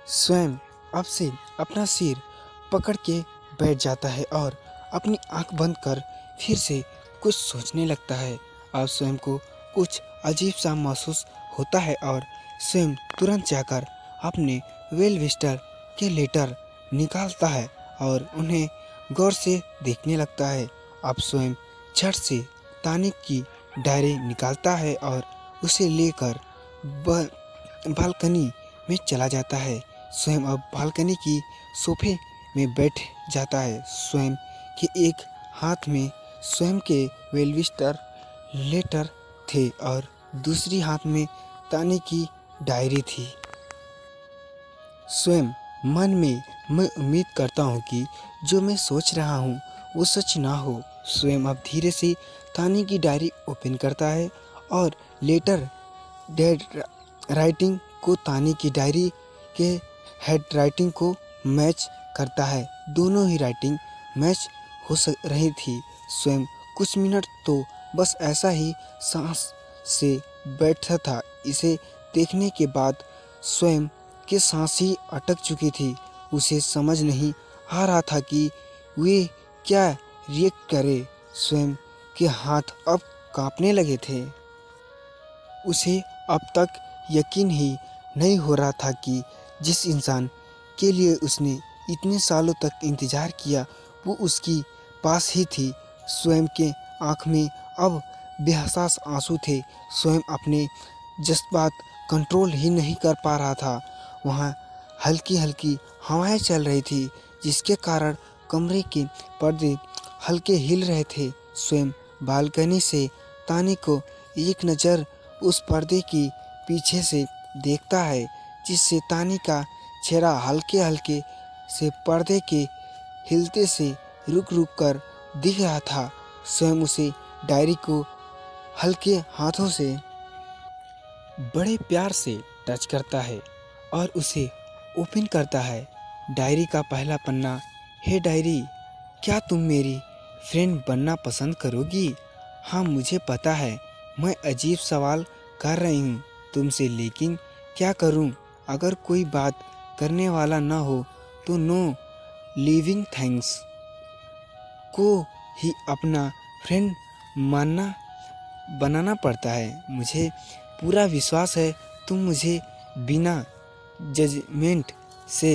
स्वयं अब से अपना सिर पकड़ के बैठ जाता है और अपनी आंख बंद कर फिर से कुछ सोचने लगता है। अब स्वयं को कुछ अजीब सा महसूस होता है और स्वयं तुरंत जाकर अपने वेल विस्टर के लेटर निकालता है और उन्हें गौर से देखने लगता है। अब स्वयं झट से तानिक की डायरी निकालता है और उसे लेकर बालकनी में चला जाता है। स्वयं अब बालकनी की सोफे में बैठ जाता है। स्वयं के एक हाथ में स्वयं के वेलविस्टर लेटर थे और दूसरी हाथ में तानी की डायरी थी। स्वयं मन में मैं उम्मीद करता हूँ कि जो मैं सोच रहा हूँ वो सच ना हो। स्वयं अब धीरे से तानी की डायरी ओपन करता है और लेटर डेड राइटिंग को तानी की डायरी के हेड राइटिंग को मैच करता है। दोनों ही राइटिंग मैच हो रही थी। स्वयं कुछ मिनट तो बस ऐसा ही सांस से बैठा था। इसे देखने के बाद स्वयं की सांस ही अटक चुकी थी। उसे समझ नहीं आ रहा था कि वे क्या रिएक्ट करे। स्वयं के हाथ अब कांपने लगे थे। उसे अब तक यकीन ही नहीं हो रहा था कि जिस इंसान के लिए उसने इतने सालों तक इंतज़ार किया वो उसकी पास ही थी। स्वयं के आँख में अब बेहसास आंसू थे। स्वयं अपने जज्बात कंट्रोल ही नहीं कर पा रहा था। वहाँ हल्की हल्की हवाएं चल रही थी जिसके कारण कमरे के पर्दे हल्के हिल रहे थे। स्वयं बालकनी से तानी को एक नज़र उस पर्दे की पीछे से देखता है जिससे तानी का चेहरा हल्के हल्के से पर्दे के हिलते से रुक रुक कर दिख रहा था। स्वयं उसे डायरी को हल्के हाथों से बड़े प्यार से टच करता है और उसे ओपन करता है। डायरी का पहला पन्ना। हे डायरी, क्या तुम मेरी फ्रेंड बनना पसंद करोगी? हाँ, मुझे पता है मैं अजीब सवाल कर रही हूँ तुमसे, लेकिन क्या करूँ? अगर कोई बात करने वाला ना हो तो नो लिविंग थिंग्स को ही अपना फ्रेंड मानना बनाना पड़ता है। मुझे पूरा विश्वास है तुम मुझे बिना जजमेंट से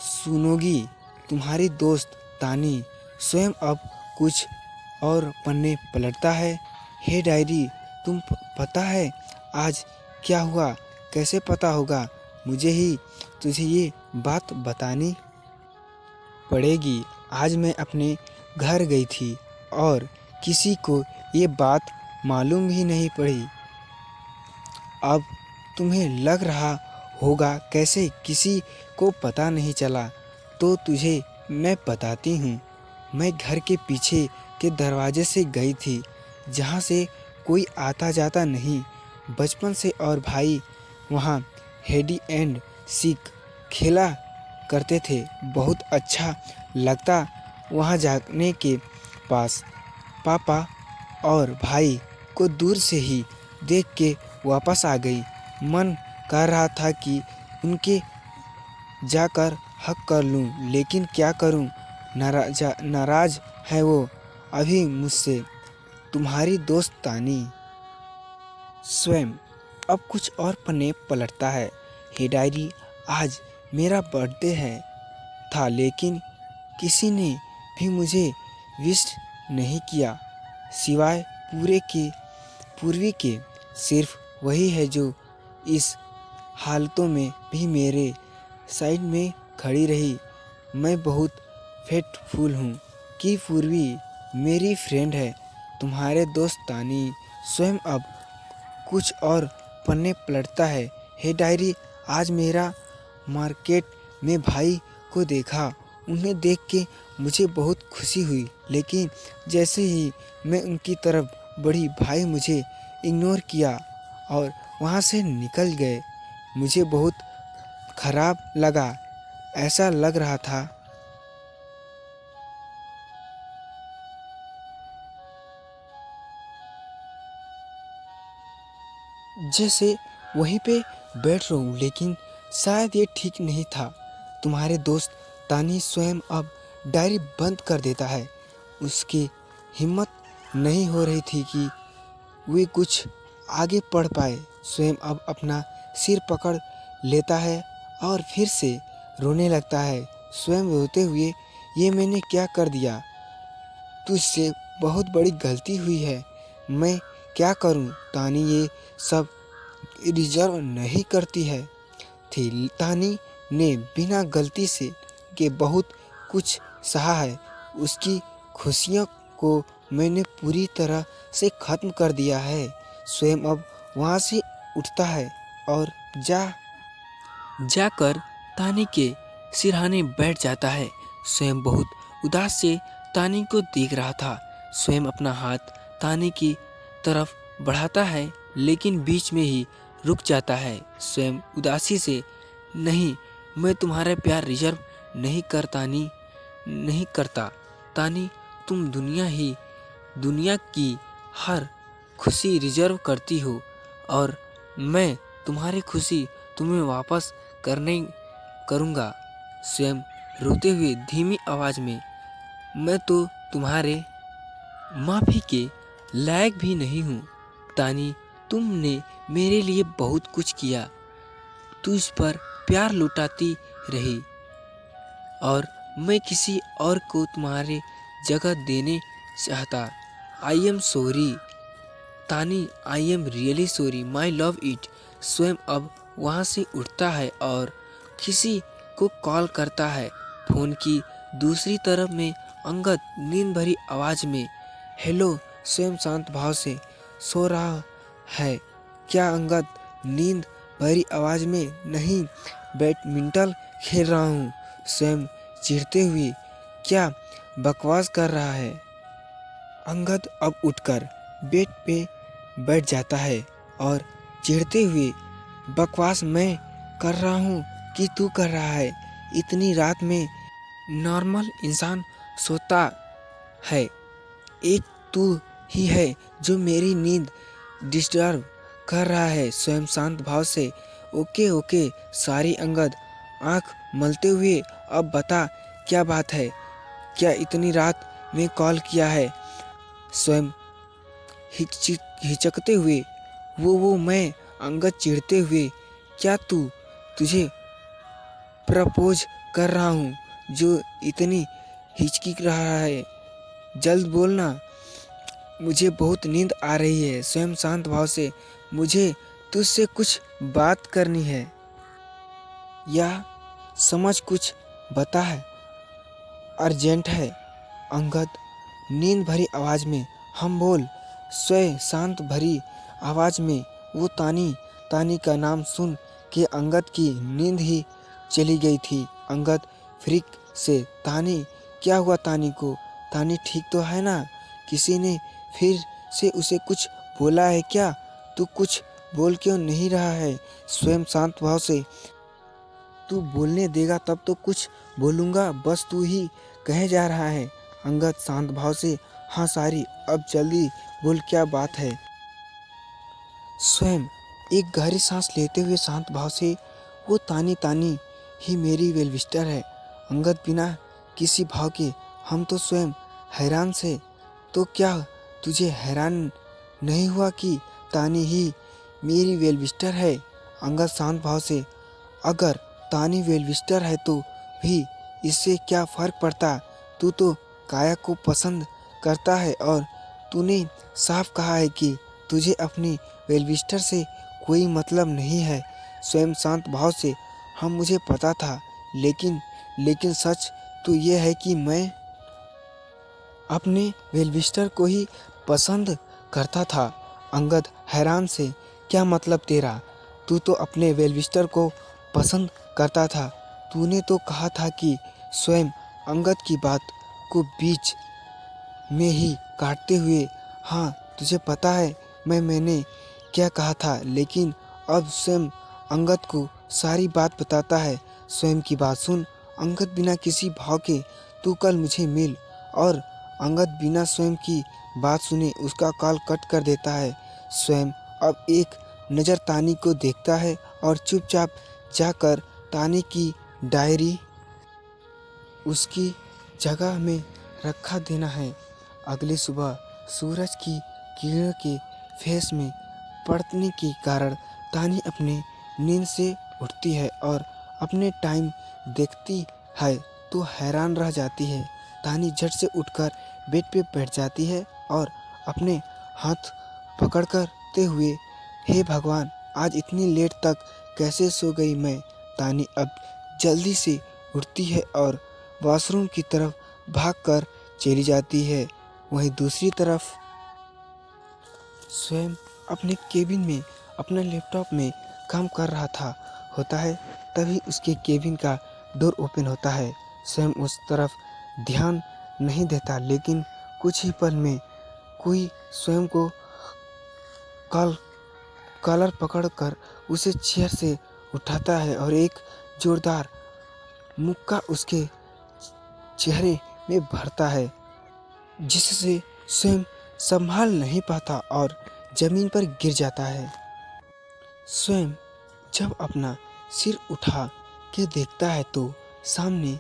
सुनोगी। तुम्हारी दोस्त तानी। स्वयं अब कुछ और पन्ने पलटता है। हे डायरी, तुम पता है आज क्या हुआ? कैसे पता होगा? मुझे ही तुझे ये बात बतानी पड़ेगी। आज मैं अपने घर गई थी और किसी को ये बात मालूम ही नहीं पड़ी। अब तुम्हें लग रहा होगा कैसे किसी को पता नहीं चला, तो तुझे मैं बताती हूँ। मैं घर के पीछे के दरवाजे से गई थी जहाँ से कोई आता जाता नहीं। बचपन से और भाई वहाँ हेडी एंड सीक खेला करते थे। बहुत अच्छा लगता वहाँ जाने के पास। पापा और भाई को दूर से ही देख के वापस आ गई। मन कर रहा था कि उनके जाकर हक कर लूं, लेकिन क्या करूं? नाराज है वो अभी मुझसे। तुम्हारी दोस्त तानी। स्वयं अब कुछ और पन्ने पलटता है। हे डायरी, आज मेरा बर्थडे है था, लेकिन किसी ने भी मुझे विश नहीं किया सिवाय पूर्वी के। सिर्फ वही है जो इस हालतों में भी मेरे साइड में खड़ी रही। मैं बहुत फेथफुल हूँ कि पूर्वी मेरी फ्रेंड है। तुम्हारे दोस्त तानी। स्वयं अब कुछ और पन्ने पलटता है। हे डायरी, आज मेरा मार्केट में भाई को देखा। उन्हें देख के मुझे बहुत खुशी हुई, लेकिन जैसे ही मैं उनकी तरफ बढ़ी भाई मुझे इग्नोर किया और वहाँ से निकल गए। मुझे बहुत खराब लगा। ऐसा लग रहा था जैसे वहीं पे बैठ रहा हूँ, लेकिन शायद ये ठीक नहीं था। तुम्हारे दोस्त तानी स्वयं अब डायरी बंद कर देता है। उसकी हिम्मत नहीं हो रही थी कि वे कुछ आगे पढ़ पाए। स्वयं अब अपना सिर पकड़ लेता है और फिर से रोने लगता है। स्वयं रोते हुए, ये मैंने क्या कर दिया? तुझसे बहुत बड़ी गलती हुई है। मैं क्या करूं? तानी ये सब डिजर्व नहीं करती है थी। तानी ने बिना गलती से के बहुत कुछ सहा है। उसकी खुशियों को मैंने पूरी तरह से ख़त्म कर दिया है। स्वयं अब वहाँ से उठता है और जाकर तानी के सिरहाने बैठ जाता है। स्वयं बहुत उदास से तानी को देख रहा था। स्वयं अपना हाथ तानी की तरफ बढ़ाता है, लेकिन बीच में ही रुक जाता है। स्वयं उदासी से, नहीं, मैं तुम्हारा प्यार रिजर्व नहीं करता तानी। तुम दुनिया की हर खुशी रिजर्व करती हो और मैं तुम्हारी खुशी तुम्हें वापस करूँगा। स्वयं रोते हुए धीमी आवाज़ में, मैं तो तुम्हारे माफ़ी के लायक भी नहीं हूँ तानी। तुमने मेरे लिए बहुत कुछ किया, तुझ पर प्यार लुटाती रही और मैं किसी और को तुम्हारे जगह देने चाहता। आई एम सॉरी तानी, I am really sorry, my love it. स्वयं अब वहाँ से उठता है और किसी को कॉल करता है। फोन की दूसरी तरफ में अंगद नींद भरी आवाज़ में, हेलो। स्वयं शांत भाव से, सो रहा है क्या अंगद? नींद भरी आवाज़ में, नहीं, बैडमिंटन खेल रहा हूँ। स्वयं चिढ़ते हुए, क्या बकवास कर रहा है? अंगद अब उठकर बेड पे बैठ जाता है और चिढ़ते हुए, बकवास मैं कर रहा हूँ कि तू कर रहा है? इतनी रात में नॉर्मल इंसान सोता है, एक तू ही है जो मेरी नींद डिस्टर्ब कर रहा है। स्वयं शांत भाव से, ओके ओके सॉरी अंगद। आँख मलते हुए, अब बता क्या बात है? क्या इतनी रात में कॉल किया है? स्वयं हिचकते हुए, वो मैं। अंगद चिढ़ते हुए, क्या तुझे प्रपोज कर रहा हूँ जो इतनी हिचकी रहा है? जल्द बोलना, मुझे बहुत नींद आ रही है। स्वयं शांत भाव से, मुझे तुझसे कुछ बात करनी है। या समझ कुछ बता है, अर्जेंट है। अंगद नींद भरी आवाज़ में, हम बोल। स्वयं शांत भरी आवाज़ में, वो तानी का नाम सुन के अंगद की नींद ही चली गई थी। अंगद फ्रिक से, तानी, क्या हुआ तानी को? तानी ठीक तो है ना? किसी ने फिर से उसे कुछ बोला है क्या? तू कुछ बोल क्यों नहीं रहा है? स्वयं शांत भाव से, तू बोलने देगा तब तो कुछ बोलूँगा, बस तू ही कहे जा रहा है। अंगद शांत भाव से, हाँ सारी, अब जल्दी बोल क्या बात है? स्वयं एक गहरी सांस लेते हुए शांत भाव से, वो तानी ही मेरी वेलविस्टर है। अंगद बिना किसी भाव के, हम तो स्वयं हैरान से, तो क्या तुझे हैरान नहीं हुआ कि तानी ही मेरी वेलविस्टर है? अंगद शांत भाव से, अगर तानी वेलविस्टर है तो भी इससे क्या फ़र्क पड़ता? तू तो काया को पसंद करता है और तूने साफ कहा है कि तुझे अपनी वेलविस्टर से कोई मतलब नहीं है। स्वयं शांत भाव से, हाँ मुझे पता था, लेकिन सच तो ये है कि मैं अपने वेलविस्टर को ही पसंद करता था। अंगद हैरान से, क्या मतलब तेरा? तू तो अपने वेलविस्टर को पसंद करता था, तूने तो कहा था कि स्वयं अंगद की बात को बीच में ही काटते हुए, हाँ तुझे पता है मैंने क्या कहा था, लेकिन अब स्वयं अंगद को सारी बात बताता है। स्वयं की बात सुन अंगद बिना किसी भाव के, तू कल मुझे मिल। और अंगद बिना स्वयं की बात सुने उसका कॉल कट कर देता है। स्वयं अब एक नज़र तानी को देखता है और चुपचाप जाकर तानी की डायरी उसकी जगह में रखा देना है। अगली सुबह सूरज की किरणों के फेस में पड़ने के कारण तानी अपने नींद से उठती है और अपने टाइम देखती है तो हैरान रह जाती है। तानी झट से उठकर बेड पे बैठ जाती है और अपने हाथ पकड़ते हुए, हे भगवान, आज इतनी लेट तक कैसे सो गई मैं। तानी अब जल्दी से उठती है और वॉशरूम की तरफ भागकर चली जाती है। वहीं दूसरी तरफ स्वयं अपने केबिन में अपना लैपटॉप में काम कर रहा होता है। तभी उसके केबिन का डोर ओपन होता है। स्वयं उस तरफ ध्यान नहीं देता, लेकिन कुछ ही पल में कोई स्वयं को कॉलर पकड़कर उसे चेयर से उठाता है और एक जोरदार मुक्का उसके चेहरे में भरता है, जिससे स्वयं संभाल नहीं पाता और जमीन पर गिर जाता है। स्वयं जब अपना सिर उठा के देखता है तो सामने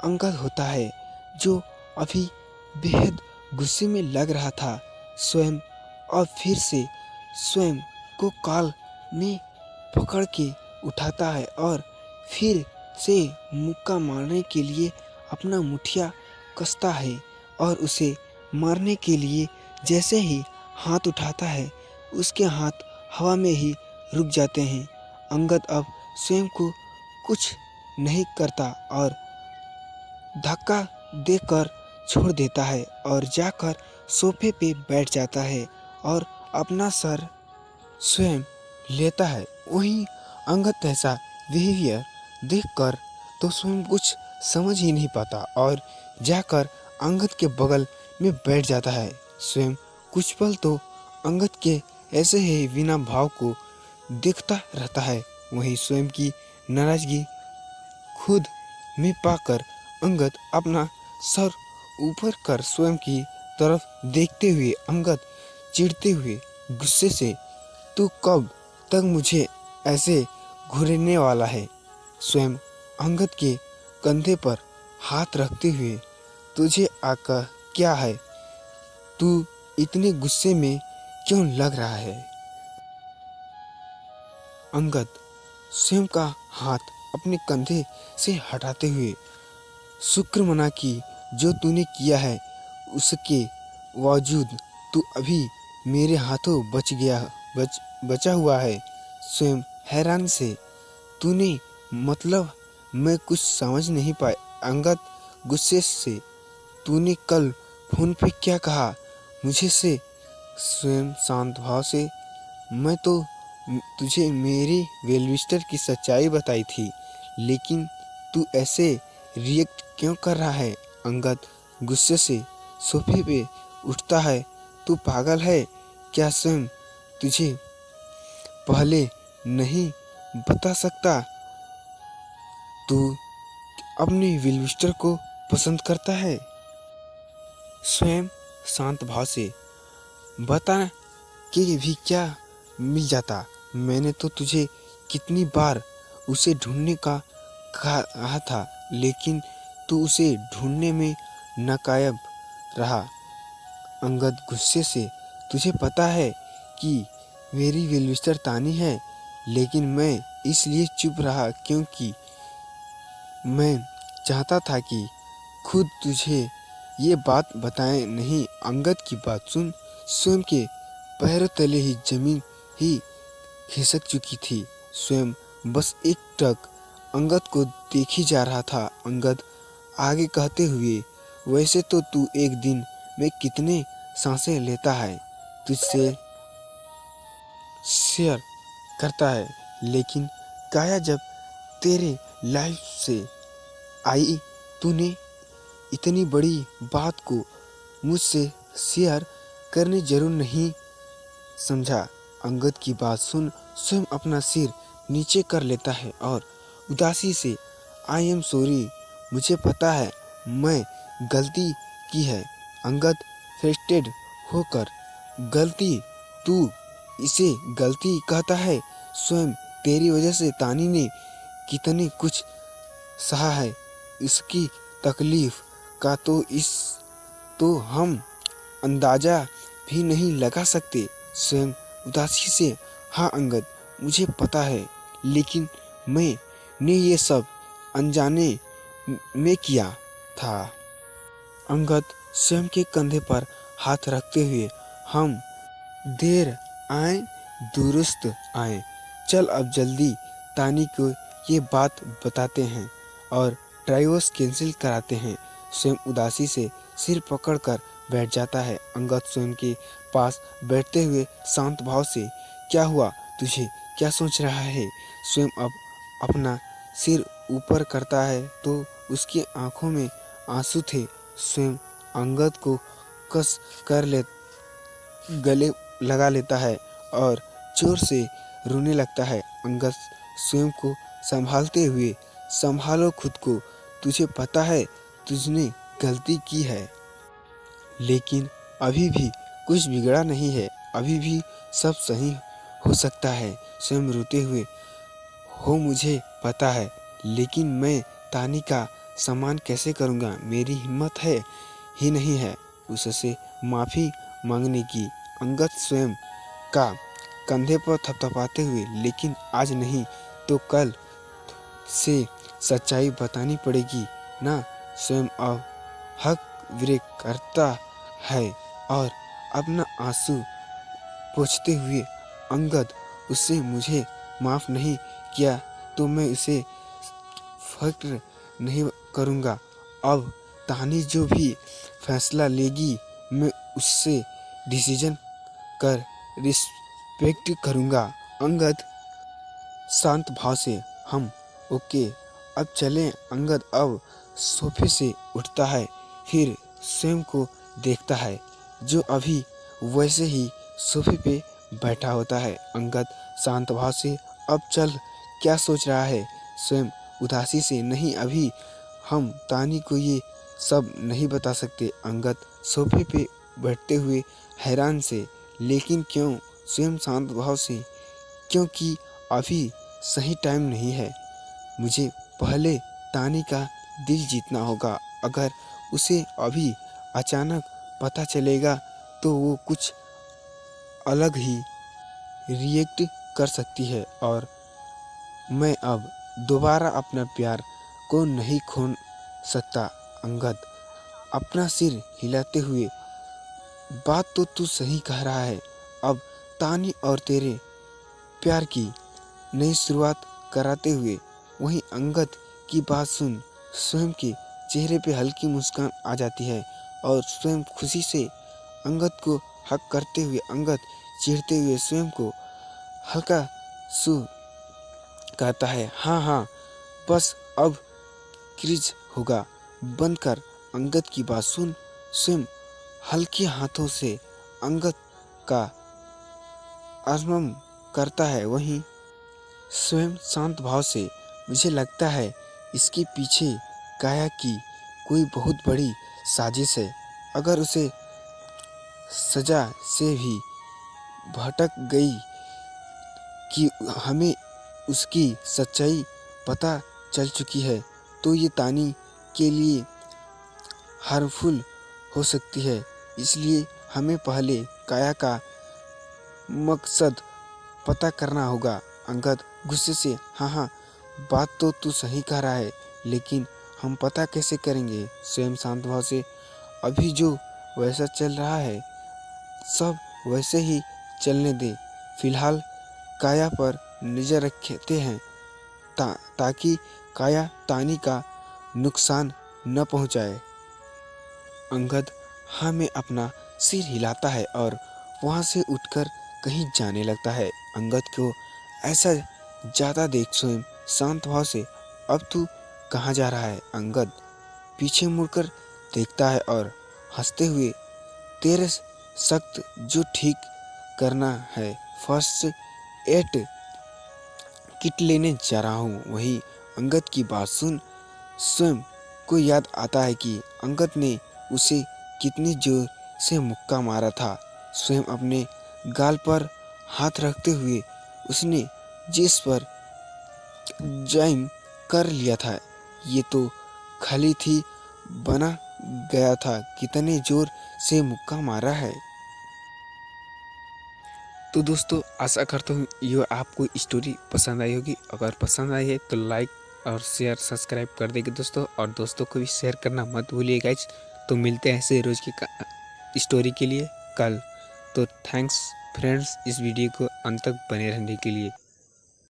अंगद होता है, जो अभी बेहद गुस्से में लग रहा था। स्वयं और फिर से स्वयं को कॉल में पकड़ के उठाता है और फिर से मुक्का मारने के लिए अपना मुठिया कसता है और उसे मारने के लिए जैसे ही हाथ उठाता है, उसके हाथ हवा में ही रुक जाते हैं। अंगद अब स्वयं को कुछ नहीं करता और धक्का देकर छोड़ देता है और जाकर सोफे पे बैठ जाता है और अपना सर स्वयं लेता है। वहीं अंगद ऐसा बिहेवियर देखकर तो स्वयं कुछ समझ ही नहीं पाता और जाकर अंगद के बगल में बैठ जाता है। स्वयं कुछ पल तो अंगद के ऐसे ही बिना भाव को देखता रहता है। वहीं स्वयं की नाराजगी खुद में पाकर अंगद अपना सर ऊपर कर स्वयं की तरफ देखते हुए अंगद चिढ़ते हुए गुस्से से, तू कब तक मुझे ऐसे घूरने वाला है? स्वयं अंगद के कंधे पर हाथ रखते हुए, तुझे आका क्या है? तू इतने गुस्से में क्यों लग रहा है? अंगद स्वयं का हाथ अपने कंधे से हटाते हुए, शुक्र मना कि जो तूने किया है उसके बावजूद तू अभी मेरे हाथों बचा हुआ है। स्वयं हैरान से, तूने मतलब मैं कुछ समझ नहीं पाया। अंगद गुस्से से, तूने कल फोन पे क्या कहा मुझे से? स्वयं शांत भाव से, मैं तो तुझे मेरी वेलविस्टर की सच्चाई बताई थी, लेकिन तू ऐसे रिएक्ट क्यों कर रहा है? अंगद गुस्से से सोफे पे उठता है, तू पागल है क्या? स्वयं तुझे पहले नहीं बता सकता तू अपने वेलविस्टर को पसंद करता है? स्वयं शांत भाव से, बता के भी क्या मिल जाता? मैंने तो तुझे कितनी बार उसे ढूंढने का कहा था, लेकिन तू उसे ढूंढने में नाकामयाब रहा। अंगद गुस्से से, तुझे पता है कि मेरी वेलविस्टर तानी है, लेकिन मैं इसलिए चुप रहा क्योंकि मैं चाहता था कि खुद तुझे ये बात बताए नहीं। अंगद की बात सुन स्वयं के पैरों तले ही जमीन ही खिसक चुकी थी। स्वयं बस एक टक अंगद को देखी जा रहा था। अंगद आगे कहते हुए, वैसे तो तू एक दिन में कितने सांसें लेता है, तुझसे शेयर करता है, लेकिन काया जब तेरे लाइफ से आई तूने इतनी बड़ी बात को मुझसे शेयर करने जरूर नहीं समझा। अंगद की बात सुन स्वयं अपना सिर नीचे कर लेता है और उदासी से, आई एम सॉरी, मुझे पता है मैं गलती की है। अंगद फ्रस्ट्रेटेड होकर, गलती? तू इसे गलती कहता है? स्वयं तेरी वजह से तानी ने कितनी कुछ सहा है, इसकी तकलीफ का तो हम अंदाजा भी नहीं लगा सकते। स्वयं उदासी से, हाँ अंगद, मुझे पता है, लेकिन मैंने ये सब अनजाने में किया था। अंगद स्वयं के कंधे पर हाथ रखते हुए, हम देर आए दुरुस्त आए। चल अब जल्दी तानी को ये बात बताते हैं और डाइवोर्स कैंसिल कराते हैं। स्वयं उदासी से सिर पकड़कर बैठ जाता है। अंगद स्वयं के पास बैठते हुए शांत भाव से, क्या हुआ तुझे, क्या सोच रहा है? स्वयं अब अपना सिर ऊपर करता है तो उसकी आंखों में आंसू थे। स्वयं अंगद को कस कर गले लगा लेता है और जोर से रोने लगता है। अंगद स्वयं को संभालते हुए, संभालो खुद को, तुझे पता है तुझने गलती की है, लेकिन अभी भी कुछ बिगड़ा नहीं है, अभी भी सब सही हो सकता है। स्वयं रोते हुए, हो मुझे पता है, लेकिन मैं तानी का सम्मान कैसे करूँगा? मेरी हिम्मत है ही नहीं है उससे माफ़ी मांगने की। अंगद स्वयं का कंधे पर थपथपाते हुए, लेकिन आज नहीं तो कल से सच्चाई बतानी पड़ेगी ना। स्वयं अब हक विवेक करता है और अपना आंसू पोंछते हुए, अंगद, उससे मुझे माफ़ नहीं किया तो मैं उसे फक्र नहीं करूँगा। अब तानी जो भी फैसला लेगी मैं उससे डिसीजन कर रिस्पेक्ट करूँगा। अंगद शांत भाव से, हम ओके, अब चलें। अंगद अब सोफे से उठता है, फिर स्वयं को देखता है जो अभी वैसे ही सोफे पे बैठा होता है। अंगद शांत भाव से, अब चल, क्या सोच रहा है? स्वयं उदासी से, नहीं, अभी हम तानी को ये सब नहीं बता सकते। अंगद सोफे पे बैठते हुए हैरान से, लेकिन क्यों? स्वयं शांत भाव से, क्योंकि अभी सही टाइम नहीं है। मुझे पहले तानी का दिल जीतना होगा। अगर उसे अभी अचानक पता चलेगा तो वो कुछ अलग ही रिएक्ट कर सकती है और मैं अब दोबारा अपना प्यार को नहीं खो सकता। अंगद अपना सिर हिलाते हुए, बात तो तू सही कह रहा है। अब तानी और तेरे प्यार की नई शुरुआत कराते हुए, वहीं अंगद की बात सुन स्वयं के चेहरे पे हल्की मुस्कान आ जाती है और स्वयं खुशी से अंगद को हक करते हुए, अंगद चिढ़ते हुए स्वयं को हल्का सू कहता है, हाँ हाँ, बस अब क्रिज होगा, बंद कर। अंगद की बात सुन स्वयं हल्के हाथों से अंगद का आज़मन करता है। वहीं स्वयं शांत भाव से, मुझे लगता है इसके पीछे काया की कोई बहुत बड़ी साजिश है। अगर उसे सजा से भी भटक गई कि हमें उसकी सच्चाई पता चल चुकी है तो ये तानी के लिए हार्मफुल हो सकती है। इसलिए हमें पहले काया का मकसद पता करना होगा। अंगद गुस्से से, हाँ हाँ, बात तो तू सही कह रहा है, लेकिन हम पता कैसे करेंगे? स्वयं शांत भाव से, अभी जो वैसा चल रहा है सब वैसे ही चलने दे। फिलहाल काया पर नज़र रखते हैं ताकि काया तानी का नुकसान न पहुंचाए। अंगद हाँ में अपना सिर हिलाता है और वहाँ से उठकर कहीं जाने लगता है। अंगद को ऐसा ज़्यादा देख स्वयं शांत भाव से, अब तू कहाँ जा रहा है? अंगद पीछे मुड़कर देखता है और हंसते हुए, तेरे सख्त जो ठीक करना है, फर्स्ट एड किट लेने जा रहा हूँ। वही अंगद की बात सुन स्वयं को याद आता है कि अंगद ने उसे कितनी जोर से मुक्का मारा था। स्वयं अपने गाल पर हाथ रखते हुए, उसने जिस पर ज्वाइन कर लिया था। ये तो खाली थी बना गया था। कितने जोर से मुक्का मारा है। तो दोस्तों आशा करता हूँ ये आपको स्टोरी पसंद आई होगी। अगर पसंद आई है तो लाइक और शेयर सब्सक्राइब कर देंगे दोस्तों, और दोस्तों को भी शेयर करना मत भूलिए गाइज। तो मिलते हैं ऐसे रोज की स्टोरी के लिए कल। तो थैंक्स फ्रेंड्स इस वीडियो को अंत तक बने रहने के लिए।